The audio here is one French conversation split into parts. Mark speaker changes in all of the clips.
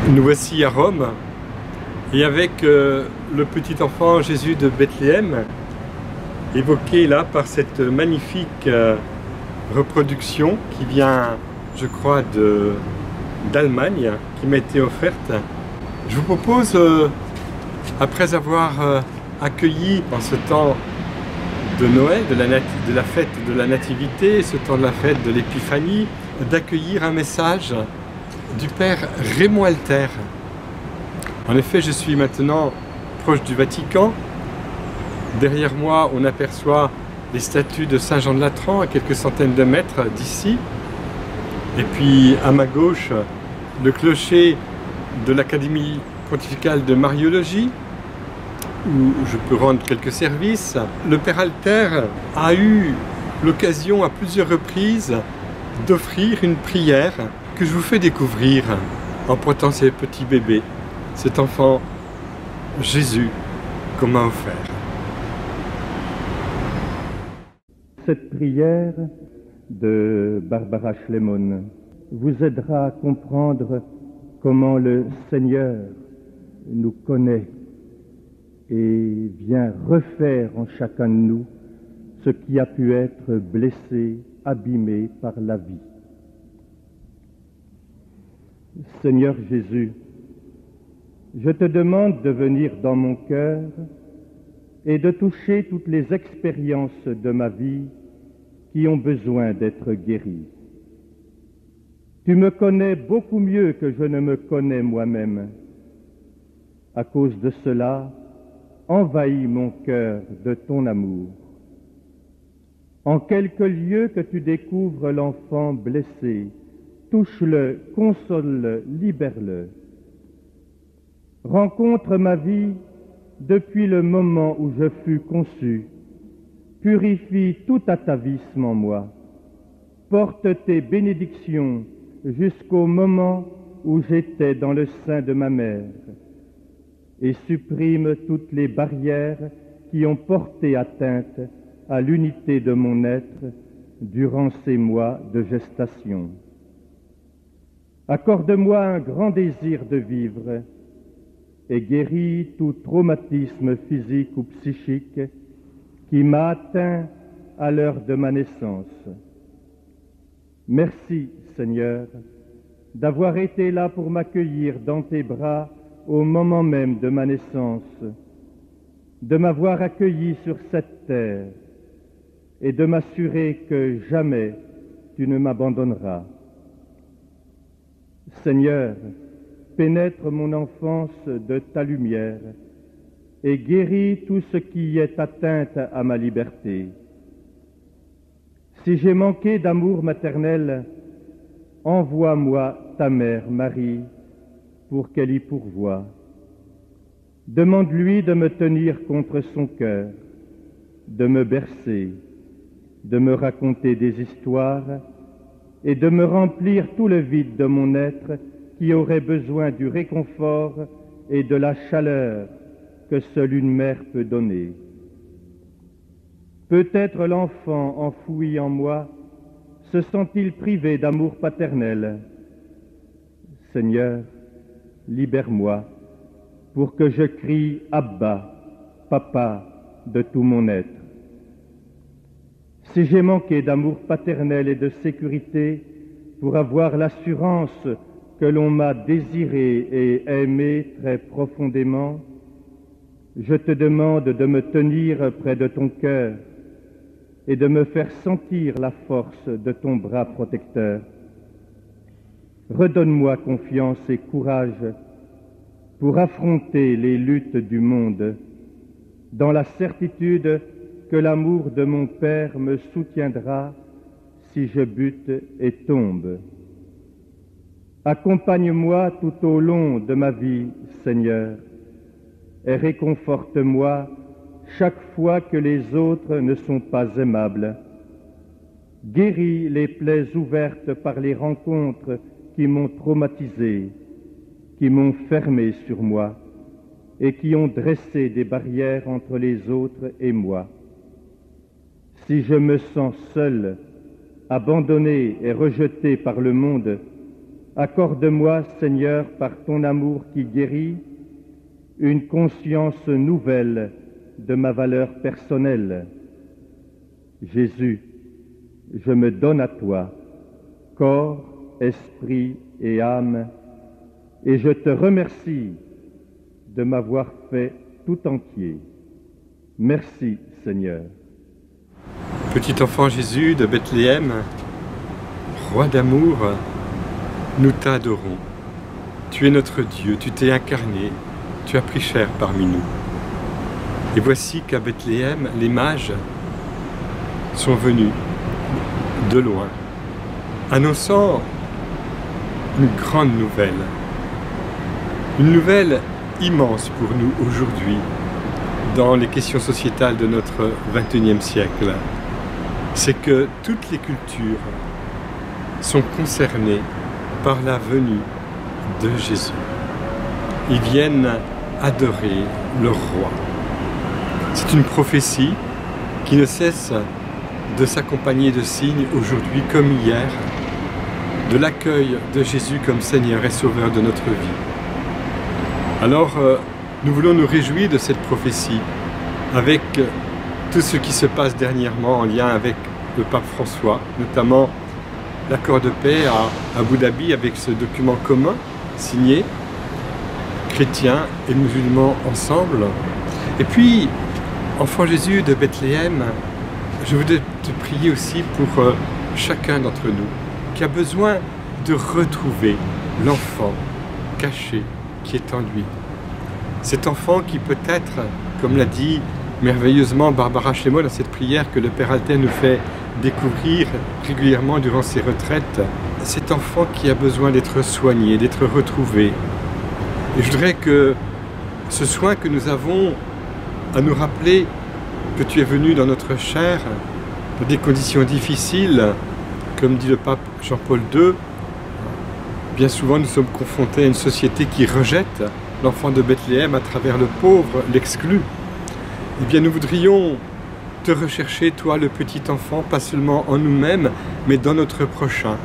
Speaker 1: Nous voici à Rome et avec le petit enfant Jésus de Bethléem, évoqué là par cette magnifique reproduction qui vient, je crois, d'Allemagne, qui m'a été offerte. Je vous propose, après avoir accueilli en ce temps de Noël, de la fête de la Nativité, ce temps de la fête de l'Épiphanie, d'accueillir un message du père Raymond Alter. En effet, je suis maintenant proche du Vatican. Derrière moi, on aperçoit les statues de Saint Jean de Latran à quelques centaines de mètres d'ici. Et puis à ma gauche, le clocher de l'Académie pontificale de Mariologie, où je peux rendre quelques services. Le père Alter a eu l'occasion à plusieurs reprises d'offrir une prière que je vous fais découvrir en portant ces petits bébés, cet enfant Jésus qu'on m'a offert.
Speaker 2: Cette prière de Barbara Schlemon vous aidera à comprendre comment le Seigneur nous connaît et vient refaire en chacun de nous ce qui a pu être blessé, abîmé par la vie. Seigneur Jésus, je te demande de venir dans mon cœur et de toucher toutes les expériences de ma vie qui ont besoin d'être guéries. Tu me connais beaucoup mieux que je ne me connais moi-même. À cause de cela, envahis mon cœur de ton amour. En quelque lieu que tu découvres l'enfant blessé, touche-le, console-le, libère-le. Rencontre ma vie depuis le moment où je fus conçu. Purifie tout atavisme en moi. Porte tes bénédictions jusqu'au moment où j'étais dans le sein de ma mère et supprime toutes les barrières qui ont porté atteinte à l'unité de mon être durant ces mois de gestation. Accorde-moi un grand désir de vivre et guéris tout traumatisme physique ou psychique qui m'a atteint à l'heure de ma naissance. Merci, Seigneur, d'avoir été là pour m'accueillir dans tes bras au moment même de ma naissance, de m'avoir accueilli sur cette terre et de m'assurer que jamais tu ne m'abandonneras. Seigneur, pénètre mon enfance de ta lumière et guéris tout ce qui est atteinte à ma liberté. Si j'ai manqué d'amour maternel, envoie-moi ta mère Marie pour qu'elle y pourvoie. Demande-lui de me tenir contre son cœur, de me bercer, de me raconter des histoires et de me remplir tout le vide de mon être qui aurait besoin du réconfort et de la chaleur que seule une mère peut donner. Peut-être l'enfant enfoui en moi se sent-il privé d'amour paternel. Seigneur, libère-moi pour que je crie Abba, Papa de tout mon être. Si j'ai manqué d'amour paternel et de sécurité pour avoir l'assurance que l'on m'a désiré et aimé très profondément, je te demande de me tenir près de ton cœur et de me faire sentir la force de ton bras protecteur. Redonne-moi confiance et courage pour affronter les luttes du monde, dans la certitude que l'amour de mon Père me soutiendra si je bute et tombe. Accompagne-moi tout au long de ma vie, Seigneur, et réconforte-moi chaque fois que les autres ne sont pas aimables. Guéris les plaies ouvertes par les rencontres qui m'ont traumatisé, qui m'ont fermé sur moi et qui ont dressé des barrières entre les autres et moi. si je me sens seul, abandonné et rejeté par le monde, accorde-moi, Seigneur, par ton amour qui guérit, une conscience nouvelle de ma valeur personnelle. Jésus, je me donne à toi, corps, esprit et âme, et je te remercie de m'avoir fait tout entier. Merci, Seigneur.
Speaker 1: Petit enfant Jésus de Bethléem, roi d'amour, nous t'adorons. Tu es notre Dieu, tu t'es incarné, tu as pris chair parmi nous. Et voici qu'à Bethléem, les mages sont venus de loin, annonçant une grande nouvelle. Une nouvelle immense pour nous aujourd'hui, dans les questions sociétales de notre XXIe siècle. C'est que toutes les cultures sont concernées par la venue de Jésus. Ils viennent adorer le roi. C'est une prophétie qui ne cesse de s'accompagner de signes aujourd'hui comme hier, de l'accueil de Jésus comme Seigneur et Sauveur de notre vie. Alors, nous voulons nous réjouir de cette prophétie avec tout ce qui se passe dernièrement en lien avec le pape François, notamment l'accord de paix à Abu Dhabi avec ce document commun signé, chrétiens et musulmans ensemble. Et puis, enfant Jésus de Bethléem, je voudrais te prier aussi pour chacun d'entre nous qui a besoin de retrouver l'enfant caché qui est en lui. Cet enfant qui peut-être, comme l'a dit merveilleusement Barbara Schlemmo dans cette prière que le Père Alten nous fait découvrir régulièrement durant ses retraites, cet enfant qui a besoin d'être soigné, d'être retrouvé. Et je voudrais que ce soin que nous avons à nous rappeler que tu es venu dans notre chair, dans des conditions difficiles, comme dit le pape Jean-Paul II, bien souvent nous sommes confrontés à une société qui rejette l'enfant de Bethléem à travers le pauvre, l'exclu. Eh bien nous voudrions te rechercher, toi le petit enfant, pas seulement en nous-mêmes, mais dans notre prochain,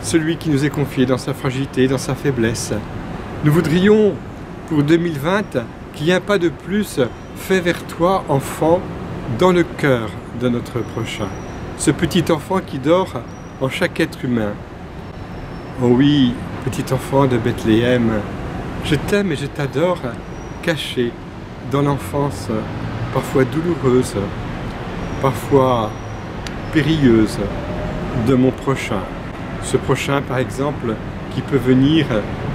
Speaker 1: celui qui nous est confié dans sa fragilité, dans sa faiblesse. Nous voudrions, pour 2020, qu'il y ait un pas de plus fait vers toi, enfant, dans le cœur de notre prochain. Ce petit enfant qui dort en chaque être humain. Oh oui, petit enfant de Bethléem, je t'aime et je t'adore, caché dans l'enfance parfois douloureuse, parfois périlleuse de mon prochain. Ce prochain, par exemple, qui peut venir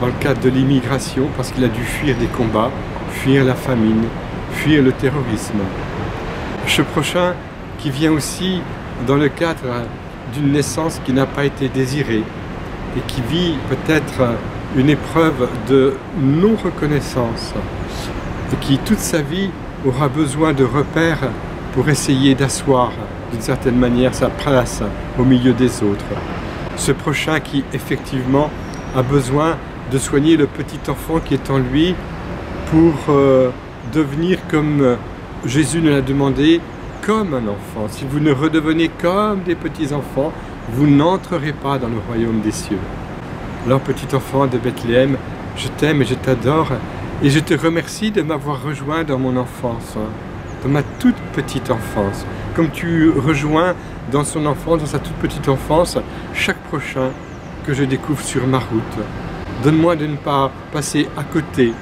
Speaker 1: dans le cadre de l'immigration parce qu'il a dû fuir des combats, fuir la famine, fuir le terrorisme. Ce prochain qui vient aussi dans le cadre d'une naissance qui n'a pas été désirée et qui vit peut-être une épreuve de non-reconnaissance et qui toute sa vie aura besoin de repères pour essayer d'asseoir d'une certaine manière sa place au milieu des autres. Ce prochain qui effectivement a besoin de soigner le petit enfant qui est en lui pour devenir comme Jésus nous l'a demandé, comme un enfant. Si vous ne redevenez comme des petits enfants, vous n'entrerez pas dans le royaume des cieux. Alors petit enfant de Bethléem, je t'aime et je t'adore et je te remercie de m'avoir rejoint dans mon enfance, dans ma toute petite enfance. Comme tu rejoins dans son enfance, dans sa toute petite enfance, chaque prochain que je découvre sur ma route. Donne-moi de ne pas passer à côté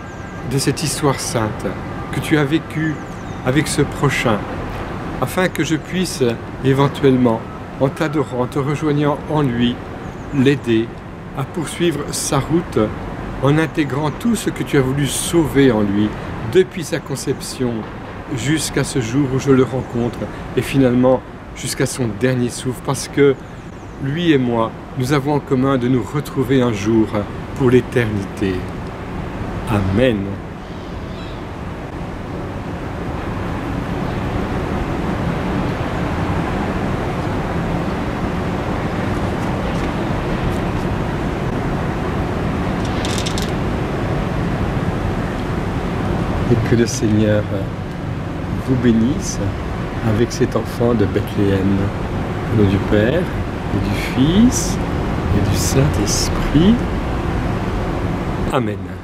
Speaker 1: de cette histoire sainte que tu as vécue avec ce prochain, afin que je puisse éventuellement, en t'adorant, en te rejoignant en lui, l'aider à poursuivre sa route en intégrant tout ce que tu as voulu sauver en lui depuis sa conception jusqu'à ce jour où je le rencontre et finalement jusqu'à son dernier souffle, parce que lui et moi, nous avons en commun de nous retrouver un jour pour l'éternité. Amen. Et que le Seigneur vous bénisse, avec cet enfant de Bethléem. Au nom du Père, et du Fils, et du Saint-Esprit. Amen.